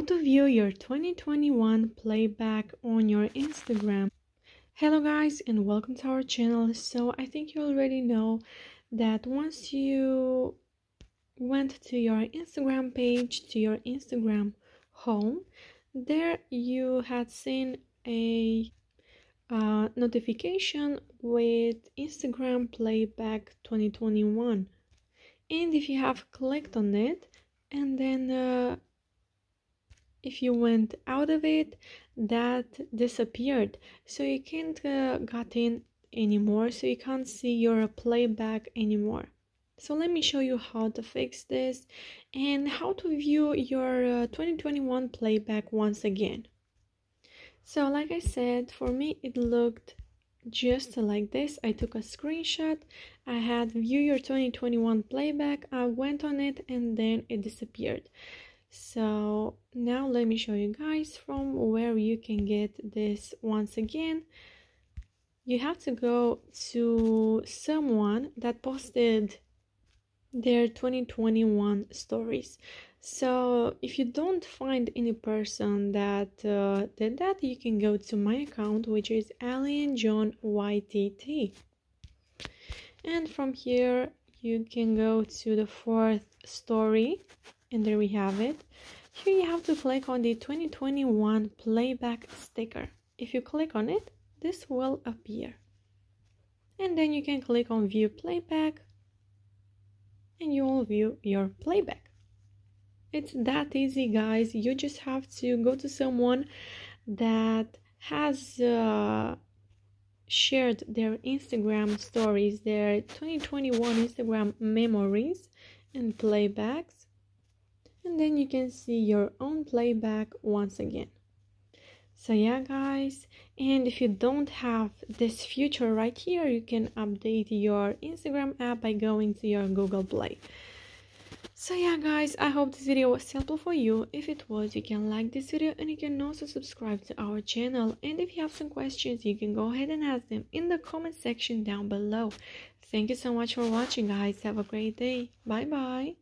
to view your 2021 playback on your Instagram. Hello guys and welcome to our channel. So I think you already know that once you went to your Instagram page, to your Instagram home, there you had seen a notification with Instagram playback 2021, and if you have clicked on it and then if you went out of it, that disappeared, so you can't get in anymore, so you can't see your playback anymore. So let me show you how to fix this and how to view your 2021 playback once again. So like I said, for me it looked just like this. I took a screenshot. I had view your 2021 playback. I went on it and then it disappeared. So now let me show you guys from where you can get this once again. You have to go to someone that posted their 2021 stories. So if you don't find any person that did that, you can go to my account, which is Alien John YTT, and from here you can go to the fourth story, and there we have it. Here you have to click on the 2021 playback sticker. If you click on it, this will appear, and then you can click on view playback and you will view your playback. It's that easy, guys. You just have to go to someone that has shared their Instagram stories, their 2021 Instagram memories and playbacks, and then you can see your own playback once again. So yeah guys, and if you don't have this feature right here, you can update your Instagram app by going to your Google Play. So yeah guys, I hope this video was helpful for you. If it was, you can like this video and you can also subscribe to our channel. And if you have some questions, you can go ahead and ask them in the comment section down below. Thank you so much for watching guys. Have a great day. Bye bye.